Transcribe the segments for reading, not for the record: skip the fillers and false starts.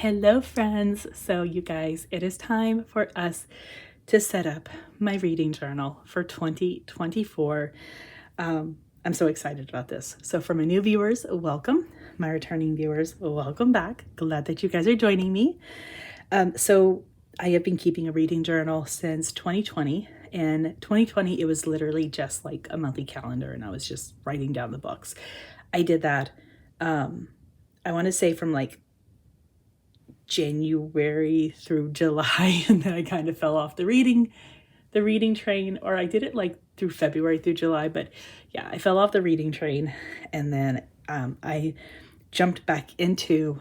Hello friends. So you guys, it is time for us to set up my reading journal for 2024. I'm so excited about this. So for my new viewers, welcome. My returning viewers, welcome back. Glad that you guys are joining me. So I have been keeping a reading journal since 2020. In 2020, it was literally just like a monthly calendar and I was just writing down the books. I did that, I want to say from like January through July, and then I kind of fell off the reading train, or I did it like through February through July, but yeah, I fell off the reading train, and then I jumped back into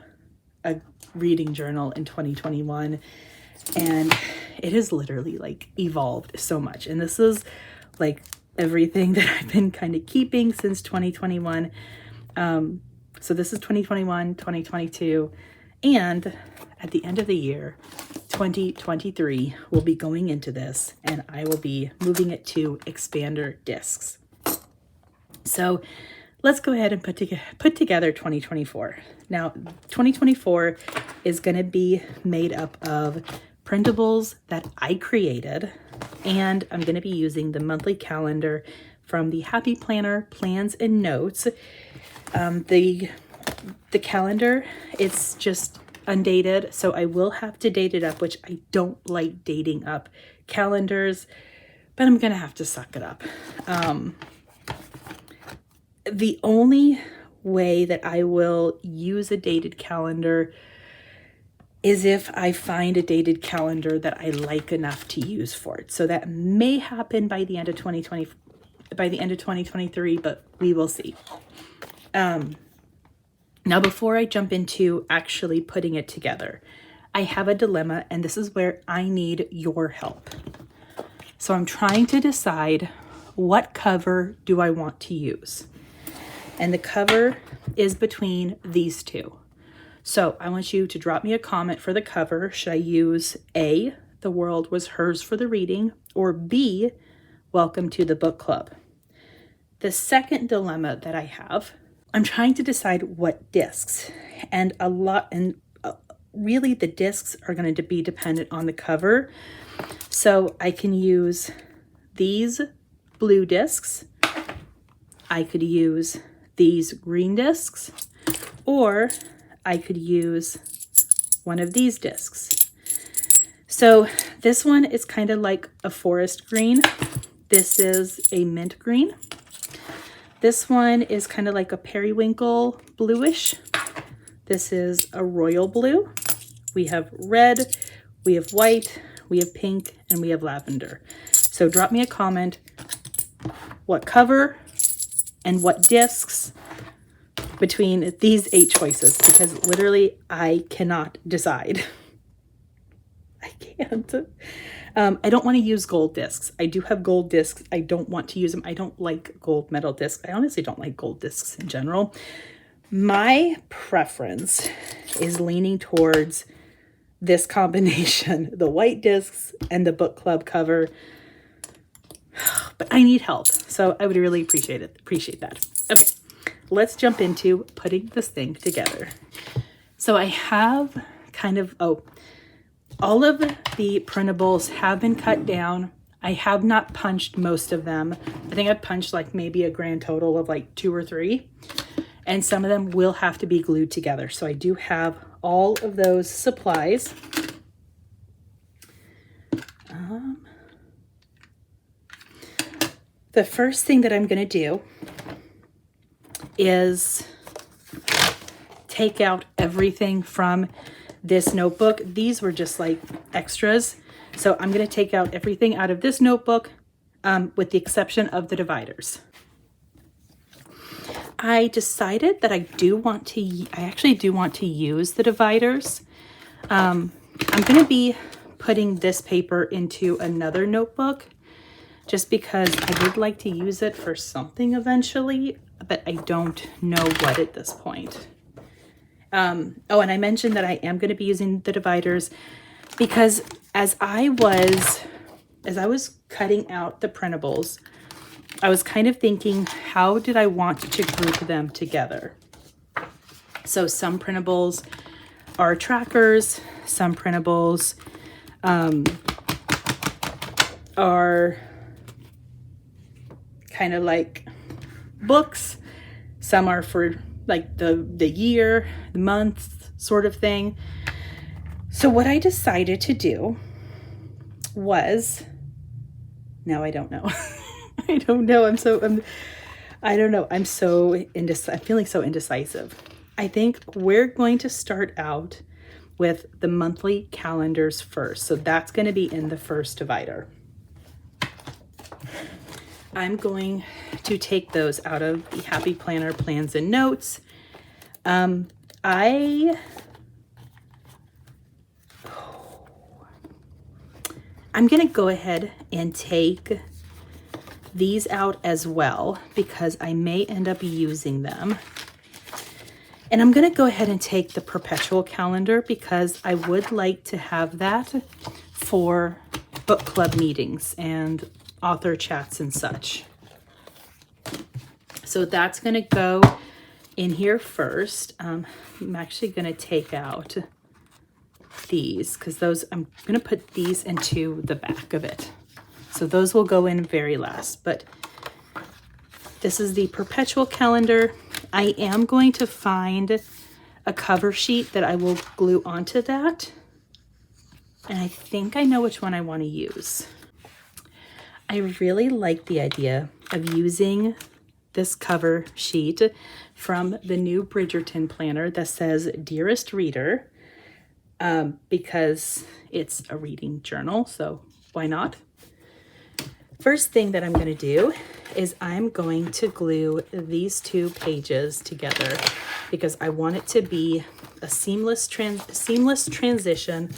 a reading journal in 2021, and it has literally like evolved so much, and this is like everything that I've been kind of keeping since 2021. So this is 2021, 2022, and at the end of the year, 2023, we'll be going into this and I will be moving it to expander discs. So let's go ahead and put together 2024. Now, 2024 is going to be made up of printables that I created, and I'm going to be using the monthly calendar from the Happy Planner Plans and Notes. The calendar, it's just undated, so I will have to date it up, which I don't like dating up calendars, but I'm gonna have to suck it up. The only way that I will use a dated calendar is if I find a dated calendar that I like enough to use for it. So that may happen by the end of 2023, but we will see. Now, before I jump into actually putting it together, I have a dilemma, and this is where I need your help. So I'm trying to decide what cover do I want to use. And the cover is between these two. So I want you to drop me a comment for the cover. Should I use A, The World Was Hers for the Reading, or B, Welcome to the Book Club? The second dilemma that I have, I'm trying to decide what discs, and really the discs are going to be dependent on the cover. So I can use these blue discs, I could use these green discs, or I could use one of these discs. So this one is kind of like a forest green. This is a mint green. This one is kind of like a periwinkle bluish. This is a royal blue. We have red, we have white, we have pink, and we have lavender. So drop me a comment what cover and what discs between these 8 choices, because literally I cannot decide. I can't. I don't want to use gold discs. I do have gold discs. I don't want to use them. I don't like gold metal discs. I honestly don't like gold discs in general. My preference is leaning towards this combination, the white discs and the book club cover. But I need help, so I would really appreciate that. Okay, let's jump into putting this thing together. So I have kind of, all of the printables have been cut down. I have not punched most of them. I think I punched like maybe a grand total of like 2 or 3. And some of them will have to be glued together. So I do have all of those supplies. The first thing that I'm going to do is take out everything from this notebook. These were just like extras. So I'm going to take out everything out of this notebook with the exception of the dividers. I decided that I actually do want to use the dividers. I'm going to be putting this paper into another notebook just because I would like to use it for something eventually, but I don't know what at this point. And I mentioned that I am going to be using the dividers because as I was cutting out the printables, I was kind of thinking, how did I want to group them together? So some printables are trackers, some printables are kind of like books. Some are for like the year, the month sort of thing. So what I decided to do was, now I don't know. I don't know. I don't know. I'm feeling so indecisive. I think we're going to start out with the monthly calendars first. So that's going to be in the first divider. I'm I'm to take those out of the Happy Planner Plans and Notes. I'm going to go ahead and take these out as well because I may end up using them. And I'm going to go ahead and take the perpetual calendar because I would like to have that for book club meetings and author chats and such. So that's going to go in here first. I'm actually going to take out these because those, I'm going to put these into the back of it. So those will go in very last, but this is the perpetual calendar. I am going to find a cover sheet that I will glue onto that. And I think I know which one I want to use. I really like the idea of using this cover sheet from the new Bridgerton planner that says Dearest Reader, because it's a reading journal, so why not? First thing that I'm going to do is I'm going to glue these two pages together because I want it to be a seamless transition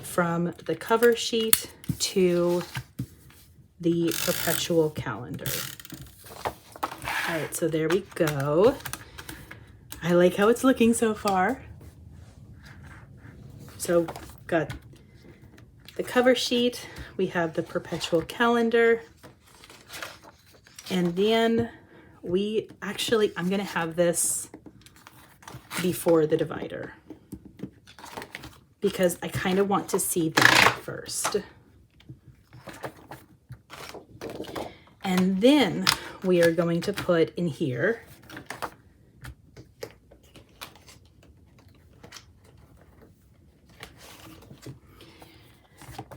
from the cover sheet to the perpetual calendar. All right, so there we go. I like how it's looking so far. So got the cover sheet, we have the perpetual calendar, and then I'm gonna have this before the divider because I kind of want to see that first. And then we are going to put in here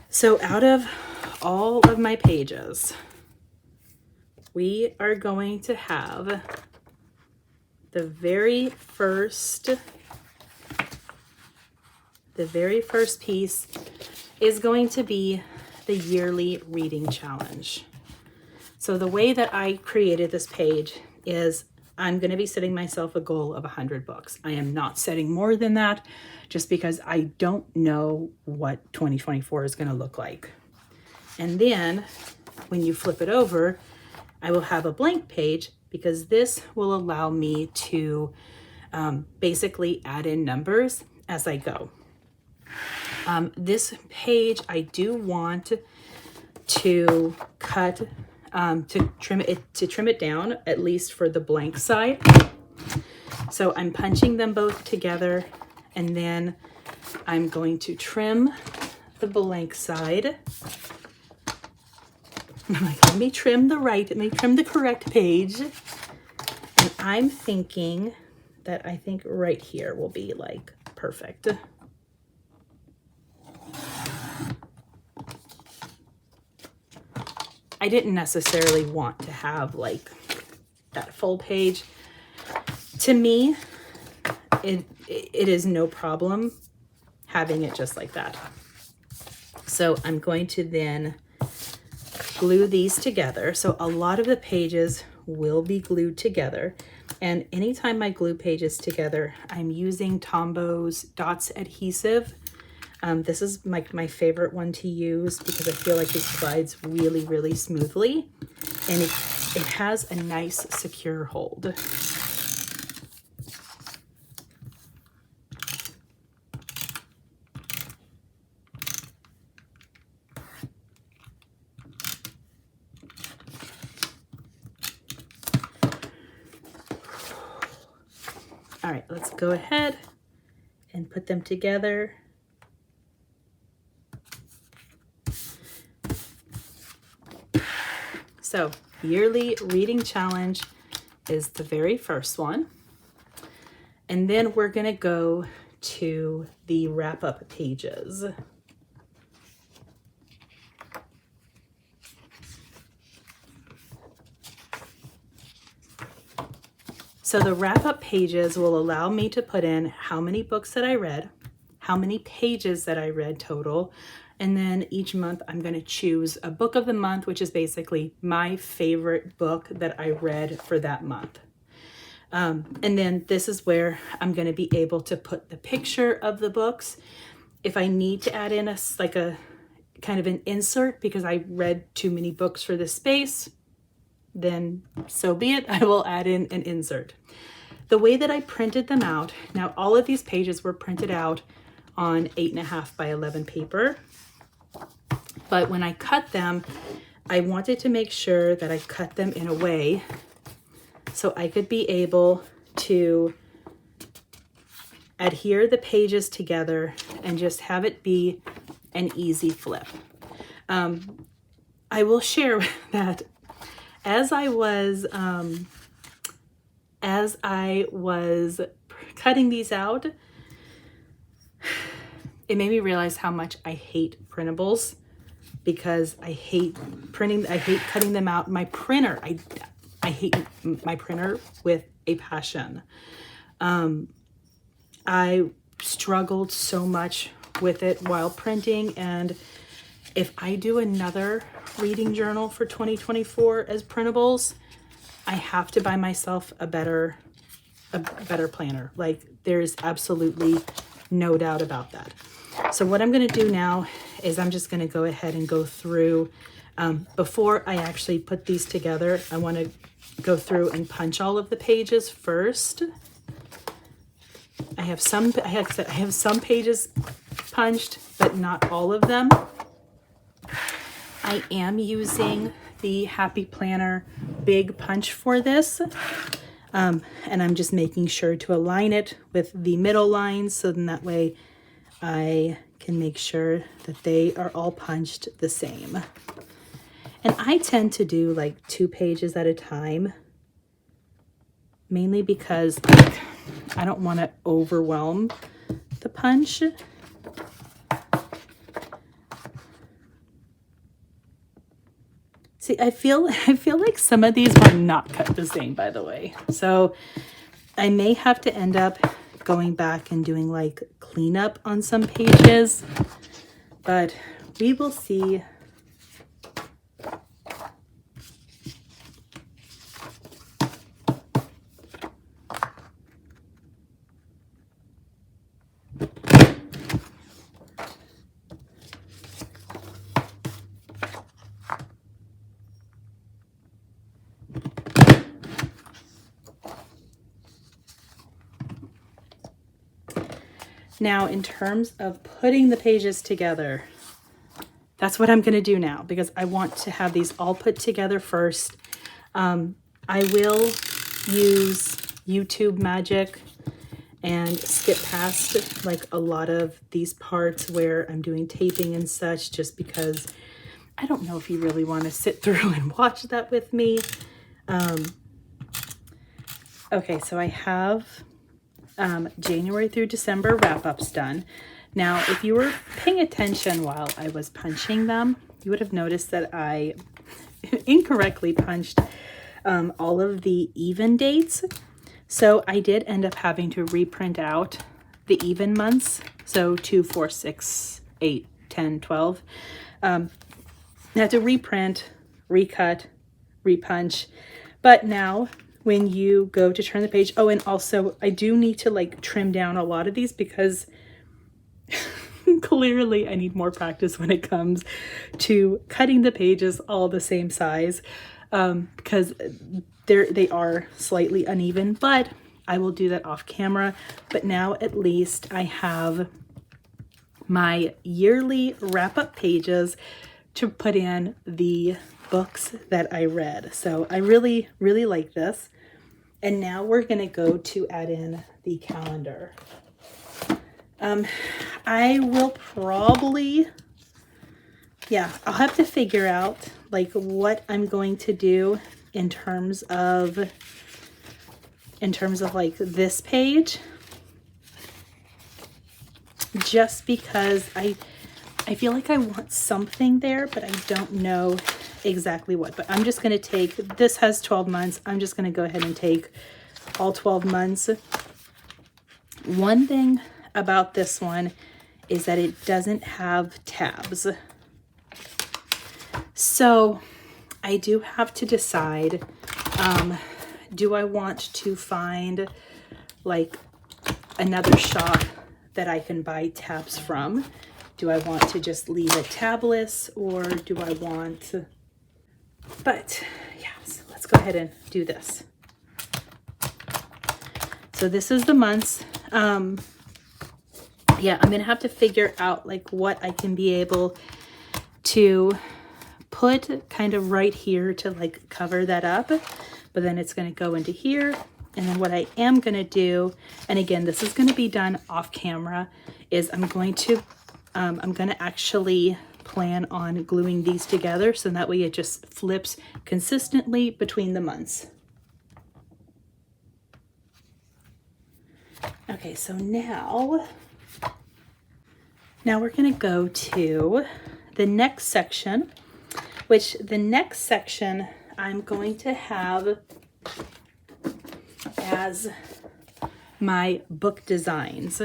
so out of all of my pages, we are going to have the very first piece is going to be the yearly reading challenge. So the way that I created this page is I'm going to be setting myself a goal of 100 books. I am not setting more than that just because I don't know what 2024 is going to look like. And then when you flip it over, I will have a blank page because this will allow me to basically add in numbers as I go. This page I do want to cut to trim it down, at least for the blank side. So I'm punching them both together, and then I'm going to trim the blank side. I'm like, let me trim the correct page. And I'm thinking that I think right here will be like perfect. I didn't necessarily want to have like that full page. To me, it is no problem having it just like that. So I'm going to then glue these together. So a lot of the pages will be glued together. And anytime I glue pages together, I'm using Tombo's Dots adhesive. This is my favorite one to use because I feel like it slides really, really smoothly. And it has a nice secure hold. All right, let's go ahead and put them together. So, yearly reading challenge is the very first one. And then we're going to go to the wrap-up pages. So the wrap-up pages will allow me to put in how many books that I read, how many pages that I read total, and then each month I'm going to choose a book of the month, which is basically my favorite book that I read for that month. And then this is where I'm going to be able to put the picture of the books. If I need to add in a kind of an insert because I read too many books for this space, then so be it. I will add in an insert. The way that I printed them out, now all of these pages were printed out on 8.5 by 11 paper. But when I cut them, I wanted to make sure that I cut them in a way so I could be able to adhere the pages together and just have it be an easy flip. I will share that as I was cutting these out, it made me realize how much I hate printables, because I hate printing, I hate cutting them out. My printer, I hate my printer with a passion. I struggled so much with it while printing, and if I do another reading journal for 2024 as printables, I have to buy myself a better planner. Like, there's absolutely no doubt about that. So what I'm going to do now is I'm just going to go ahead and go through, before I actually put these together, I want to go through and punch all of the pages first. I have some pages punched, but not all of them. I am using the Happy Planner Big Punch for this. And I'm just making sure to align it with the middle lines, so then that way I can make sure that they are all punched the same. And I tend to do like 2 pages at a time, mainly because I don't want to overwhelm the punch. See, I feel like some of these were not cut the same, by the way. So I may have to end up going back and doing like cleanup on some pages, but we will see. Now, in terms of putting the pages together, that's what I'm going to do now, because I want to have these all put together first. I will use YouTube magic and skip past like a lot of these parts where I'm doing taping and such, just because I don't know if you really want to sit through and watch that with me. Okay, so I have January through December wrap-ups done. Now, if you were paying attention while I was punching them, you would have noticed that I incorrectly punched all of the even dates. So I did end up having to reprint out the even months. So 2, 4, 6, 8, 10, 12. I had to reprint, recut, repunch. But now when you go to turn the page, oh, and also I do need to like trim down a lot of these, because clearly I need more practice when it comes to cutting the pages all the same size, because they are slightly uneven, but I will do that off camera. But now at least I have my yearly wrap-up pages to put in the books that I read. So I really, really like this. And now we're going to go to add in the calendar. I will probably, yeah, I'll have to figure out like what I'm going to do in terms of like this page, just because I feel like I want something there, but I don't know exactly what. But I'm just going to take, this has 12 months. I'm just going to go ahead and take all 12 months. One thing about this one is that it doesn't have tabs. So I do have to decide, do I want to find like another shop that I can buy tabs from? Do I want to just leave it tabless, or do I want to... But yeah, so let's go ahead and do this. So this is the months. Yeah, I'm gonna have to figure out like what I can be able to put kind of right here to like cover that up, but then it's gonna go into here. And then what I am gonna do, and again, this is gonna be done off camera, is I'm gonna actually plan on gluing these together so that way it just flips consistently between the months. Okay, so now we're gonna go to the next section, which the next section I'm going to have as my book designs.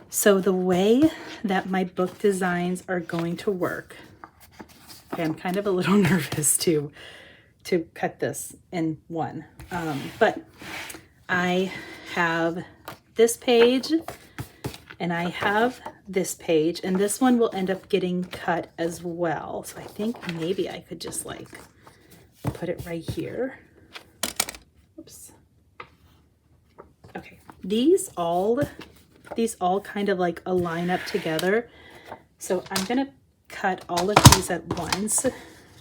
So the way that my book designs are going to work, okay, I'm kind of a little nervous to cut this in one, but I have this page and I have this page, and this one will end up getting cut as well. So I think maybe I could just like put it right here. Oops. Okay, these all kind of like align up together. So I'm gonna cut all of these at once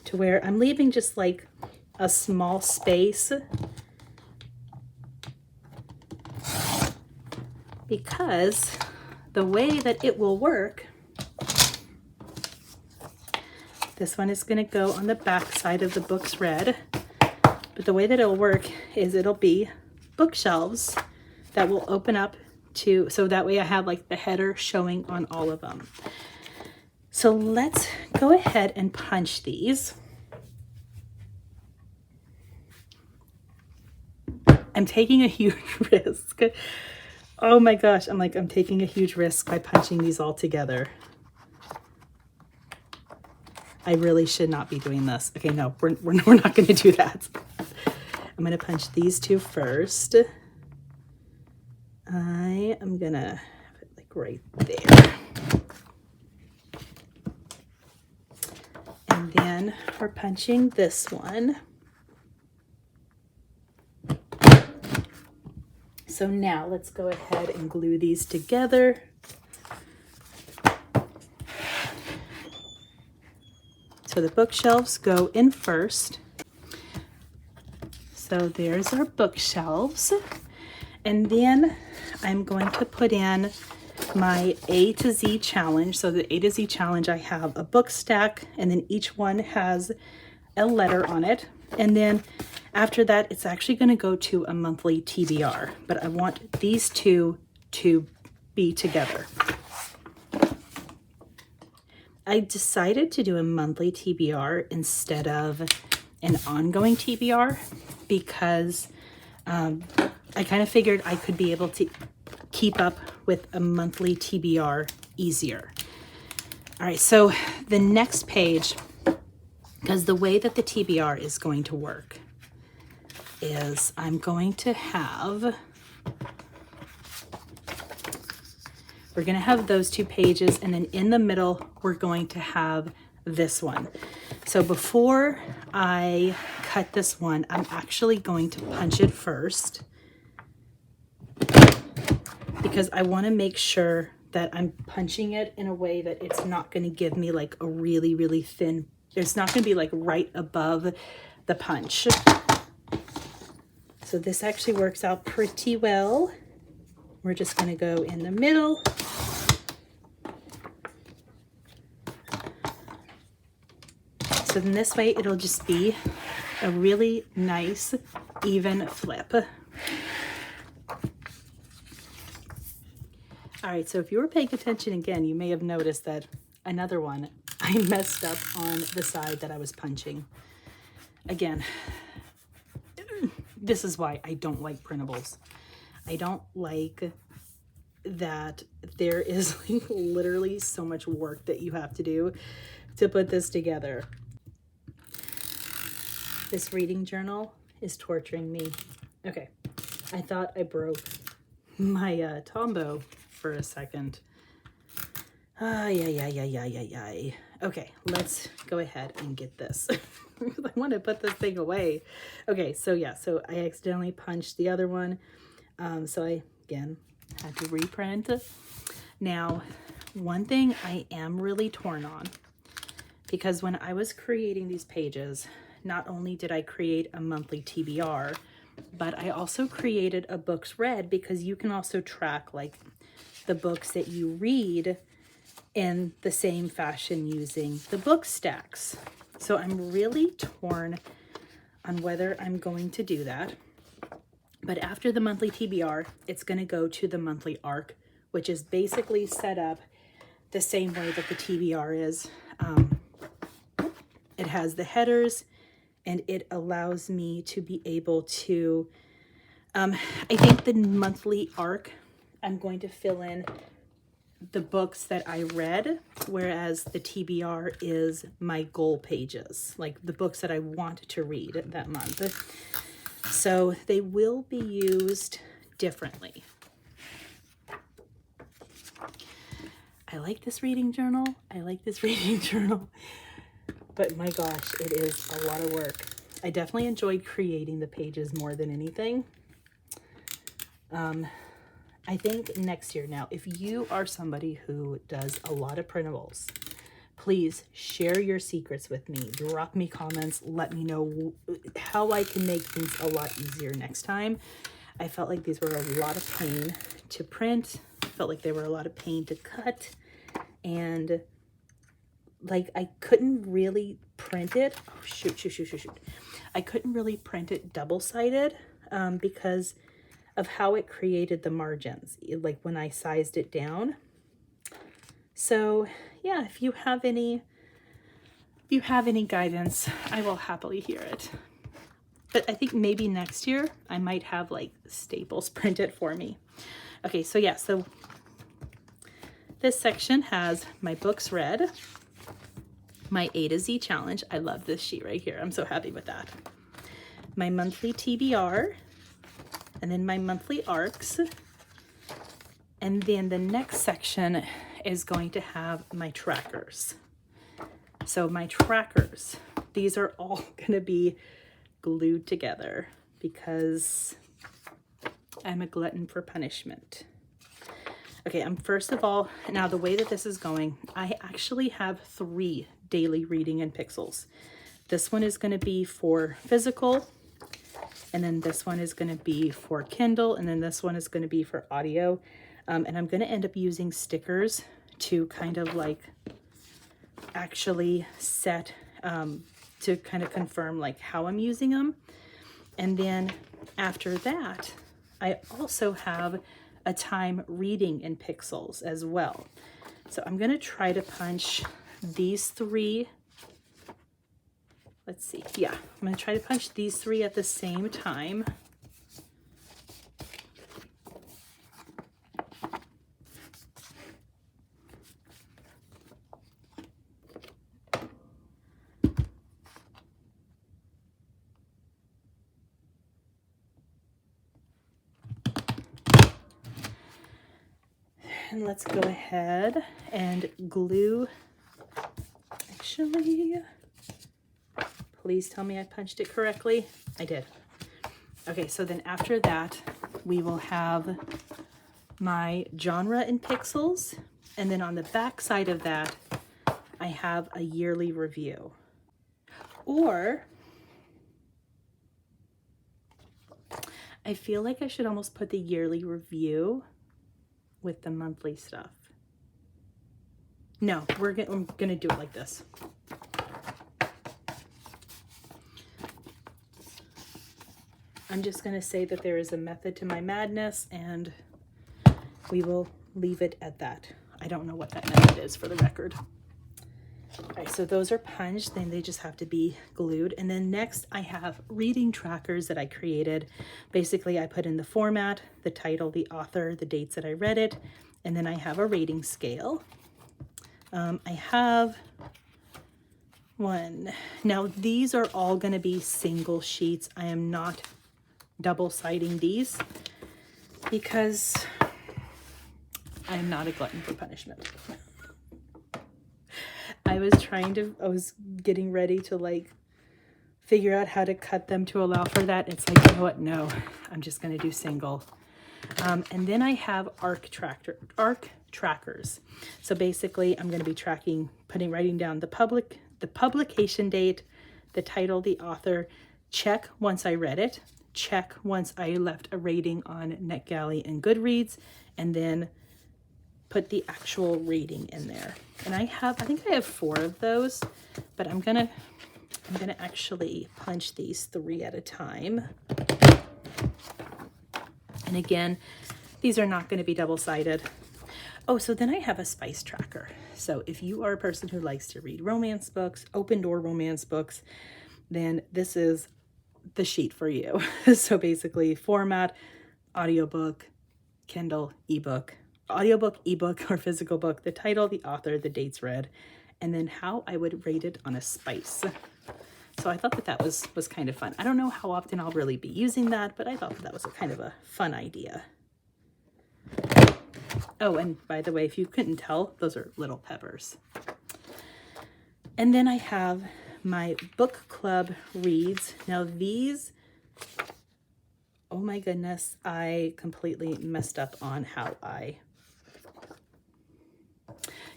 to where I'm leaving just like a small space, because the way that it will work, this one is gonna go on the back side of the books red, but the way that it'll work is it'll be bookshelves that will open up to, so that way I have like the header showing on all of them. So let's go ahead and punch these. I'm taking a huge risk. Oh my gosh, I'm taking a huge risk by punching these all together. I really should not be doing this. Okay, no, we're not gonna do that. I'm gonna punch these two first. I am gonna have it like right there. And then we're punching this one. So now let's go ahead and glue these together. So the bookshelves go in first. So there's our bookshelves. And then I'm going to put in my A to Z challenge. So the A to Z challenge, I have a book stack, and then each one has a letter on it. And then after that, it's actually going to go to a monthly TBR, but I want these two to be together. I decided to do a monthly TBR instead of an ongoing TBR because I kind of figured I could be able to keep up with a monthly TBR easier. All right, so the next page, because the way that the TBR is going to work is I'm going to have, we're going to have those two pages, and then in the middle, we're going to have this one. So before I cut this one, I'm actually going to punch it first because I want to make sure that I'm punching it in a way that it's not going to give me like a really, really thin, it's not going to be like right above the punch. So this actually works out pretty well. We're just going to go in the middle So then this way it'll just be a really nice, even flip. All right, so if you were paying attention again, you may have noticed that another one, I messed up on the side that I was punching. Again, this is why I don't like printables. I don't like that there is like literally so much work that you have to do to put this together. This reading journal is torturing me. Okay, I thought I broke my Tombow for a second. Okay, let's go ahead and get this. I want to put this thing away. Okay, so yeah, so I accidentally punched the other one. So I, again, had to reprint. Now, one thing I am really torn on, because when I was creating these pages, not only did I create a monthly TBR, but I also created a books read, because you can also track like the books that you read in the same fashion using the book stacks. So I'm really torn on whether I'm going to do that. But after the monthly TBR, it's going to go to the monthly ARC, which is basically set up the same way that the TBR is. It has the headers, and it allows me to be able to, I think the monthly ARC, I'm going to fill in the books that I read, whereas the TBR is my goal pages, like the books that I want to read that month. So they will be used differently. I like this reading journal. But my gosh, it is a lot of work. I definitely enjoyed creating the pages more than anything. I think next year, now, if you are somebody who does a lot of printables, please share your secrets with me. Drop me comments. Let me know how I can make things a lot easier next time. I felt like these were a lot of pain to print. I felt like they were a lot of pain to cut. And like I couldn't really print it. Oh, shoot. I couldn't really print it double-sided because of how it created the margins, like when I sized it down. So yeah, if you have any guidance, I will happily hear it. But I think maybe next year I might have like Staples print it for me. Okay, so yeah, so this section has my books read, my A to Z challenge. I love this sheet right here. I'm so happy with that. My monthly TBR, and then my monthly ARCs. And then the next section is going to have my trackers. So my trackers, these are all gonna be glued together because I'm a glutton for punishment. Okay, first of all, now the way that this is going, I actually have 3 daily reading in pixels. This one is gonna be for physical, and then this one is gonna be for Kindle, and then this one is gonna be for audio. And I'm gonna end up using stickers to kind of like actually set, to kind of confirm like how I'm using them. And then after that, I also have a time reading in pixels as well. So I'm gonna try to punch these 3. Let's see, yeah, I'm gonna try to punch these 3 at the same time. And let's go ahead and glue. Actually, please tell me I punched it correctly. I did. Okay, so then after that, we will have my genre in pixels. And then on the back side of that, I have a yearly review. Or I feel like I should almost put the yearly review with the monthly stuff. No, I'm gonna do it like this. I'm just going to say that there is a method to my madness, and we will leave it at that. I don't know what that method is, for the record. All right, so those are punched, then they just have to be glued. And then next I have reading trackers that I created. Basically, I put in the format, the title, the author, the dates that I read it, and then I have a rating scale. I have one. Now these are all going to be single sheets. I am not double-siding these because I am not a glutton for punishment. I was getting ready to like figure out how to cut them to allow for that. It's like, you know what? No, I'm just going to do single. And then I have ARC trackers. So basically I'm going to be writing down the publication date, the title, the author, check once I read it, check once I left a rating on NetGalley and Goodreads, and then put the actual rating in there. And I think I have 4 of those, but I'm gonna actually punch these 3 at a time. And again, these are not going to be double-sided. Oh, so then I have a spice tracker. So if you are a person who likes to read romance books, open door romance books, then this is the sheet for you. So basically format, audiobook, Kindle, ebook, audiobook, ebook, or physical book, the title, the author, the dates read, and then how I would rate it on a spice. So I thought that was kind of fun. I don't know how often I'll really be using that, but I thought that was kind of a fun idea. Oh, and by the way, if you couldn't tell, those are little peppers. And then I have my book club reads. Now these, oh my goodness, I completely messed up on how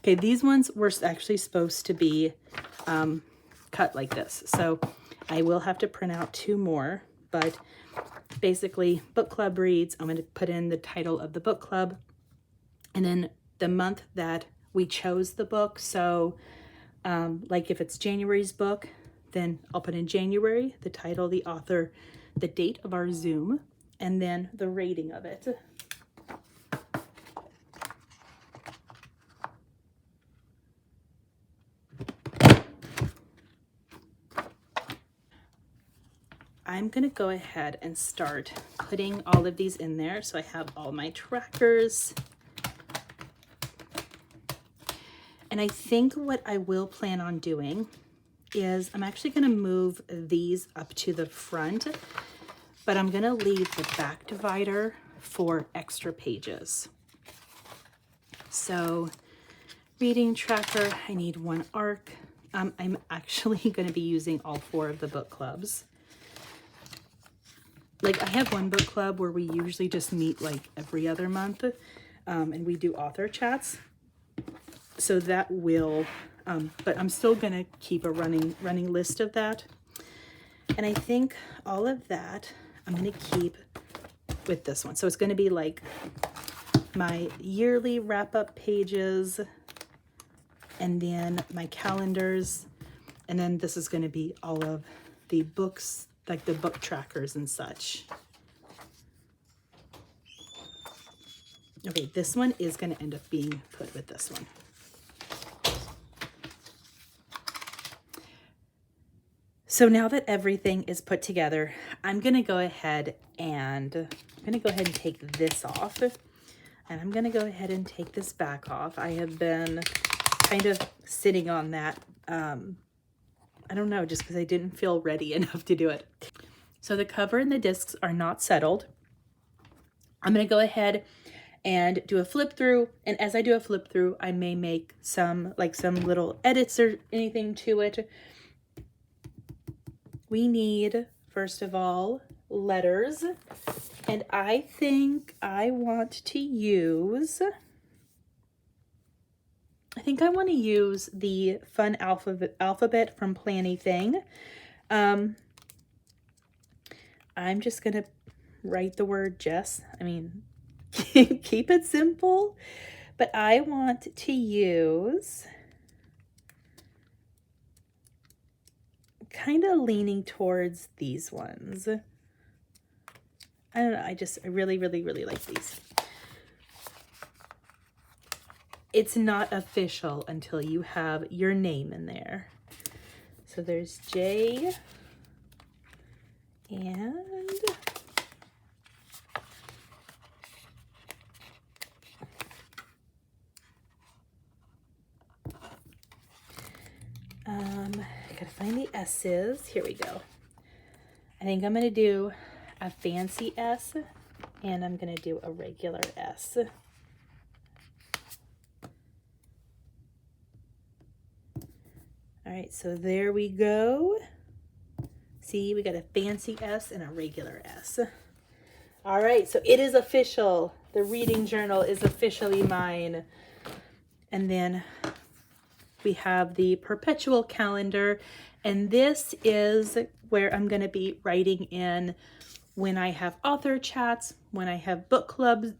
okay, these ones were actually supposed to be cut like this. So I will have to print out 2 more, but basically book club reads, I'm going to put in the title of the book club and then the month that we chose the book. So like if it's January's book, then I'll put in January, the title, the author, the date of our Zoom, and then the rating of it. I'm going to go ahead and start putting all of these in there. So I have all my trackers. And I think what I will plan on doing is I'm actually going to move these up to the front, but I'm going to leave the back divider for extra pages. So reading tracker, I need 1 ARC. I'm actually going to be using all 4 of the book clubs. Like I have one book club where we usually just meet like every other month, and we do author chats. So that will, but I'm still gonna keep a running list of that. And I think all of that I'm gonna keep with this one. So it's gonna be like my yearly wrap-up pages, and then my calendars, and then this is gonna be all of the books, like the book trackers and such. Okay, this one is going to end up being put with this one. So now that everything is put together, I'm going to go ahead and take this off, and I'm going to go ahead and take this back off. I have been kind of sitting on that, I don't know, just because I didn't feel ready enough to do it. So the cover and the discs are not settled. I'm going to go ahead and do a flip through. And as I do a flip through, I may make some little edits or anything to it. We need, first of all, letters. And I think I want to use the fun alphabet from Plannything. I'm just going to write the word Jess. I mean, keep it simple. But I want to use, kind of leaning towards these ones. I don't know, I really, really, really like these. It's not official until you have your name in there. So there's J and I gotta find the S's. Here we go. I think I'm gonna do a fancy S and I'm gonna do a regular S. All right, so there we go. See, we got a fancy S and a regular S. All right, so it is official. The reading journal is officially mine. And then we have the perpetual calendar, and this is where I'm going to be writing in when I have author chats, when I have book club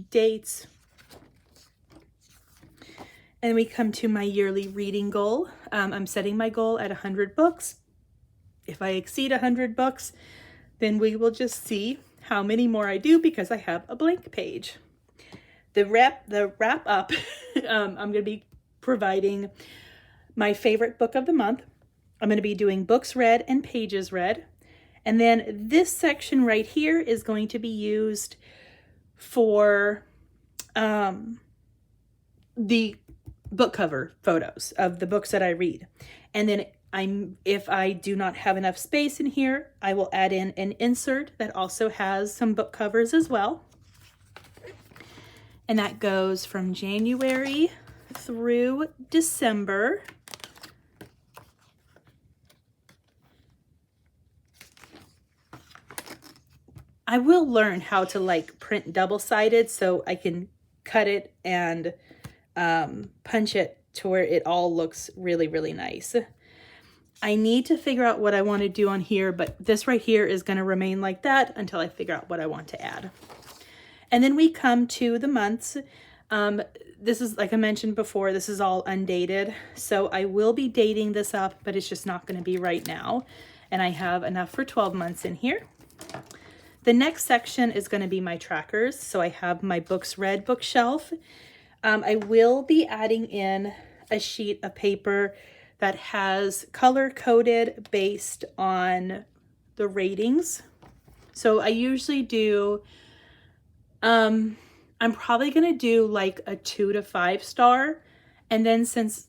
dates. And we come to my yearly reading goal. I'm setting my goal at 100 books. If I exceed 100 books, then we will just see how many more I do because I have a blank page. The wrap up, I'm going to be providing my favorite book of the month. I'm going to be doing books read and pages read. And then this section right here is going to be used for the book cover photos of the books that I read. And then if I do not have enough space in here, I will add in an insert that also has some book covers as well. And that goes from January through December. I will learn how to like print double-sided so I can cut it and punch it to where it all looks really, really nice. I need to figure out what I want to do on here, but this right here is going to remain like that until I figure out what I want to add. And then we come to the months. This is, like I mentioned before, this is all undated. So I will be dating this up, but it's just not going to be right now. And I have enough for 12 months in here. The next section is going to be my trackers. So I have my books read bookshelf. I will be adding in a sheet of paper that has color coded based on the ratings. So I usually do, I'm probably going to do like a 2 to 5 star. And then since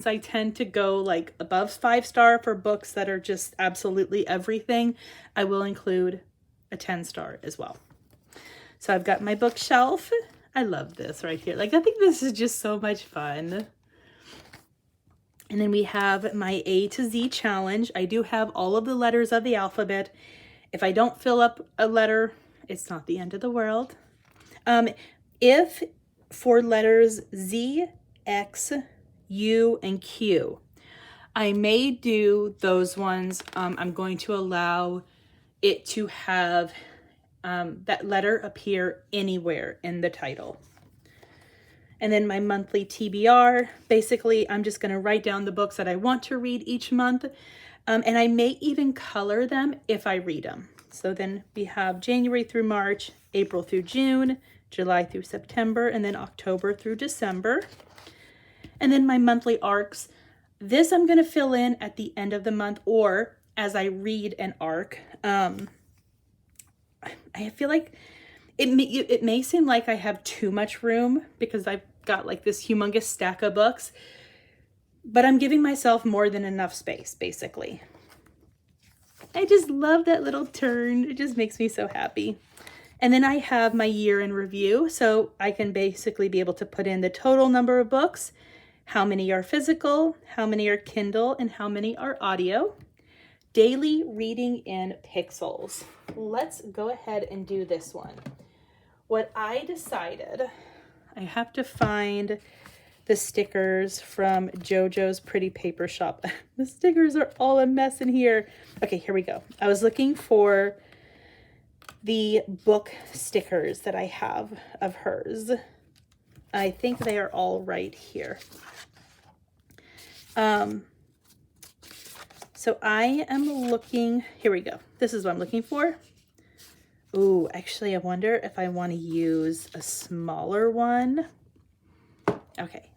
I tend to go like above 5 star for books that are just absolutely everything, I will include a 10 star as well. So I've got my bookshelf. I love this right here. Like, I think this is just so much fun. And then we have my A to Z challenge. I do have all of the letters of the alphabet. If I don't fill up a letter, it's not the end of the world. If for letters Z, X, U, and Q, I may do those ones. I'm going to allow it to have that letter appear anywhere in the title. And then my monthly TBR, basically I'm just going to write down the books that I want to read each month. And I may even color them if I read them. So then we have January through March, April through June, July through September, and then October through December. And then my monthly arcs. This I'm going to fill in at the end of the month or as I read an arc. I feel like it may seem like I have too much room because I've got like this humongous stack of books, but I'm giving myself more than enough space, basically. I just love that little turn. It just makes me so happy. And then I have my year in review, so I can basically be able to put in the total number of books, how many are physical, how many are Kindle, and how many are audio. Daily reading in pixels. Let's go ahead and do this one. What I decided, I have to find the stickers from JoJo's Pretty Paper Shop. The stickers are all a mess in here. Okay, here we go. I was looking for the book stickers that I have of hers. I think they are all right here. So I am looking, here we go. This is what I'm looking for. Ooh, actually, I wonder if I want to use a smaller one. Okay,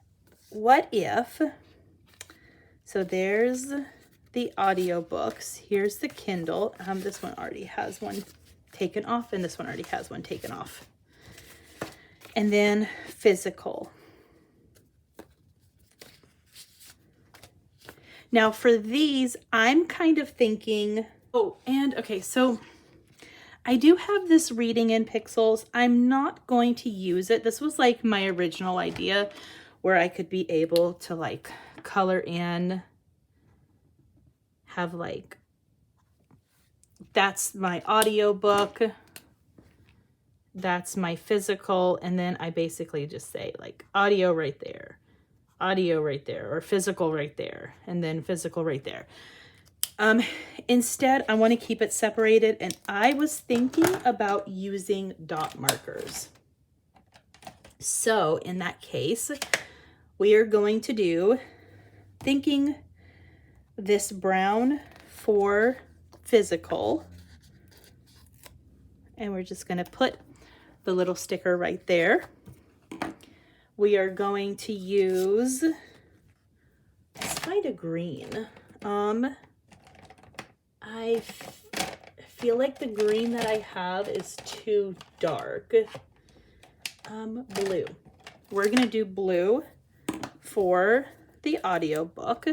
what if, so there's the audiobooks. Here's the Kindle. This one already has one taken off, and this one already has one taken off. And then physical. Now for these, I'm kind of thinking, oh, and okay, so I do have this reading in pixels. I'm not going to use it. This was like my original idea where I could be able to like color in, have like, that's my audiobook, that's my physical, and then I basically just say like audio right there, or physical right there, and then physical right there. Instead, I want to keep it separated, and I was thinking about using dot markers. So in that case, we are going to do, thinking this brown for physical, and we're just going to put the little sticker right there. We are going to use, let's find a green. I feel like the green that I have is too dark. Blue. We're gonna do blue for the audiobook.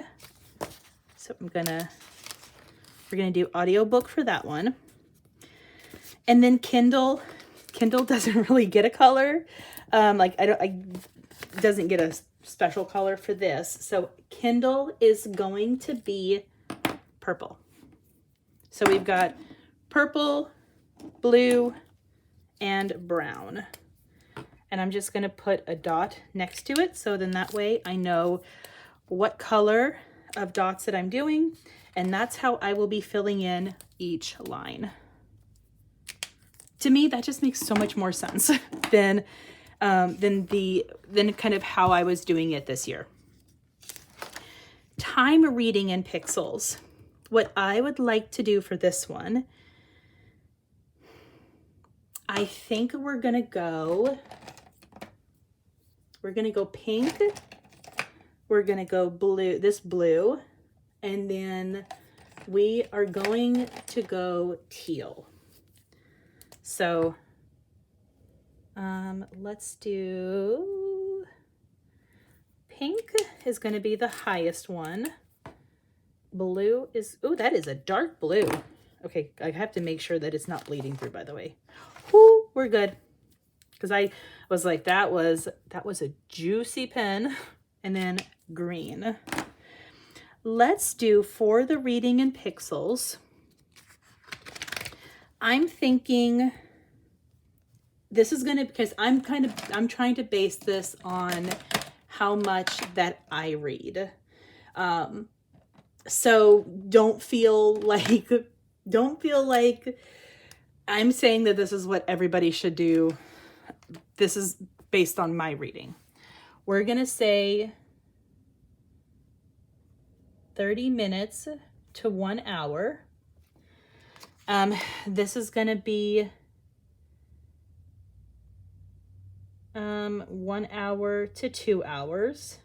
So we're gonna do audiobook for that one. And then Kindle doesn't really get a color. Doesn't get a special color for this. So Kindle is going to be purple. So we've got purple, blue, and brown. And I'm just gonna put a dot next to it, so then that way I know what color of dots that I'm doing, and that's how I will be filling in each line. To me, that just makes so much more sense than kind of how I was doing it this year. Time reading in pixels. What I would like to do for this one, I think we're gonna go pink, we're gonna go blue, this blue, and then we are going to go teal. So let's do, pink is gonna be the highest one. Blue is, oh, that is a dark blue. Okay, I have to make sure that it's not bleeding through, by the way. Whoo, we're good. Because I was like, that was a juicy pen. And then green. Let's do, for the reading in pixels, I'm thinking this is gonna, because I'm trying to base this on how much that I read. So don't feel like I'm saying that this is what everybody should do. This is based on my reading. We're going to say 30 minutes to 1 hour. This is going to be 1 hour to 2 hours.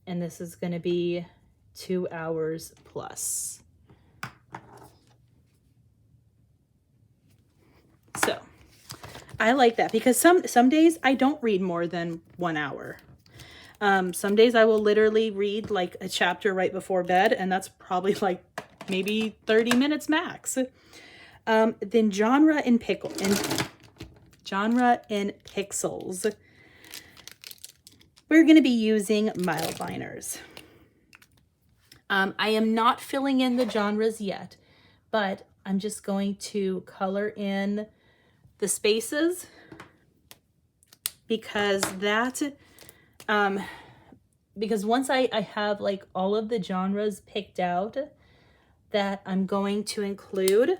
And this is going to be 2 hours plus. So I like that because some days I don't read more than 1 hour. Some days I will literally read like a chapter right before bed, and that's probably like maybe 30 minutes max. Then genre in pixels. We're going to be using mild liners. I am not filling in the genres yet, but I'm just going to color in the spaces because once I have like all of the genres picked out that I'm going to include,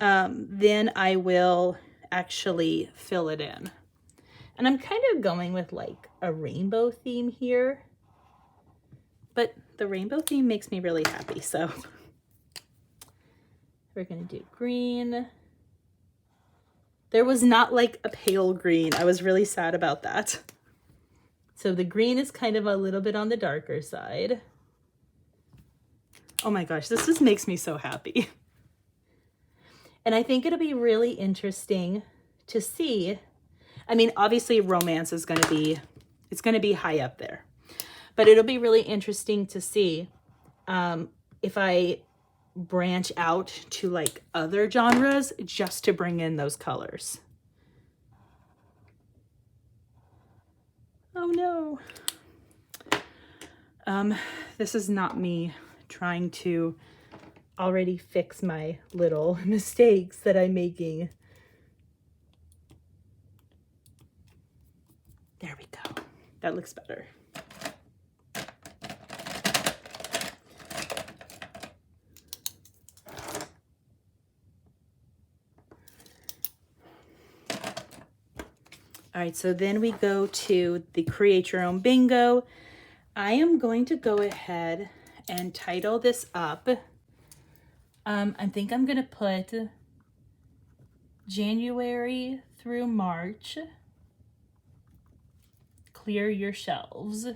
then I will actually fill it in. And I'm kind of going with like a rainbow theme here, but the rainbow theme makes me really happy. So we're going to do green, There was not like a pale green. I was really sad about that. So the green is kind of a little bit on the darker side. Oh my gosh, this just makes me so happy. And I think it'll be really interesting to see. I mean, obviously romance is going to be, it's going to be high up there. But it'll be really interesting to see if I branch out to like other genres just to bring in those colors. Oh no. This is not me trying to already fix my little mistakes that I'm making. There we go. That looks better. All right, so then we go to the Create Your Own Bingo. I am going to go ahead and title this up. I think I'm going to put January through March, clear your shelves.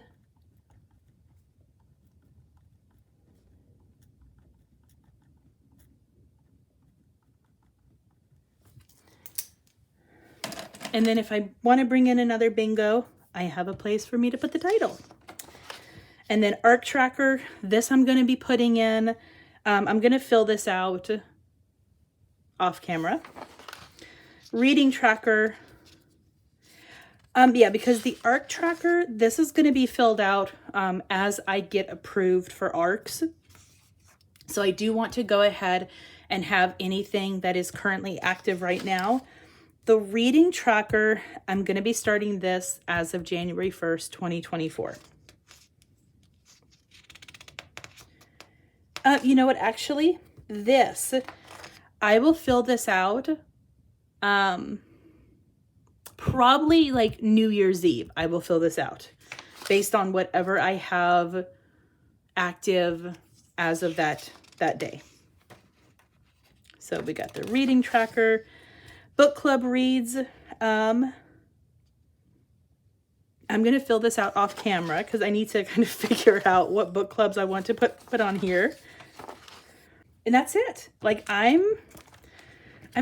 And then if I want to bring in another bingo, I have a place for me to put the title. And then Arc Tracker, this I'm going to be putting in. I'm going to fill this out off camera. Reading Tracker. Yeah, because the Arc Tracker, this is going to be filled out as I get approved for ARCs. So I do want to go ahead and have anything that is currently active right now. The Reading Tracker, I'm going to be starting this as of January 1st, 2024. You know what, actually, this, I will fill this out probably like New Year's Eve. I will fill this out based on whatever I have active as of that day. So we got the Reading Tracker. Book Club Reads. I'm going to fill this out off camera because I need to kind of figure out what book clubs I want to put on here. And that's it. Like I'm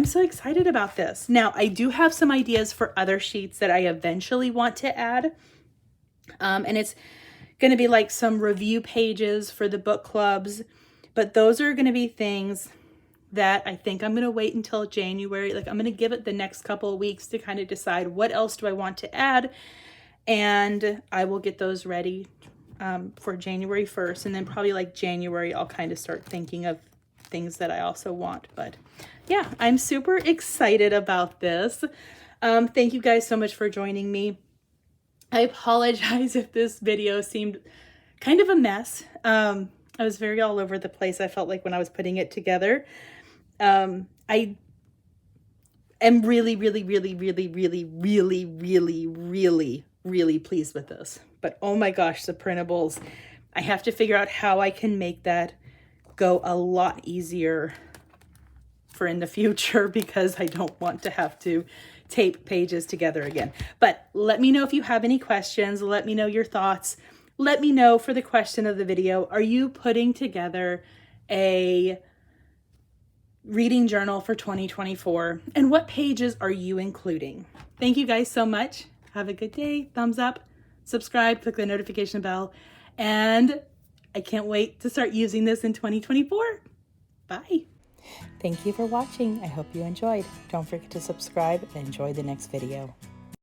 so excited about this. Now, I do have some ideas for other sheets that I eventually want to add. And it's going to be like some review pages for the book clubs, but those are going to be things that I think I'm going to wait until January. Like I'm going to give it the next couple of weeks to kind of decide what else do I want to add. And I will get those ready for January 1st. And then probably like January, I'll kind of start thinking of things that I also want. But yeah, I'm super excited about this. Thank you guys so much for joining me. I apologize if this video seemed kind of a mess. I was very all over the place, I felt like, when I was putting it together. I am really, really, really, really, really, really, really, really, really pleased with this. But oh my gosh, the printables, I have to figure out how I can make that go a lot easier for in the future because I don't want to have to tape pages together again. But let me know if you have any questions. Let me know your thoughts. Let me know for the question of the video, are you putting together a reading journal for 2024? And what pages are you including? Thank you guys so much. Have a good day. Thumbs up, subscribe, click the notification bell. And I can't wait to start using this in 2024. Bye. Thank you for watching. I hope you enjoyed. Don't forget to subscribe and enjoy the next video.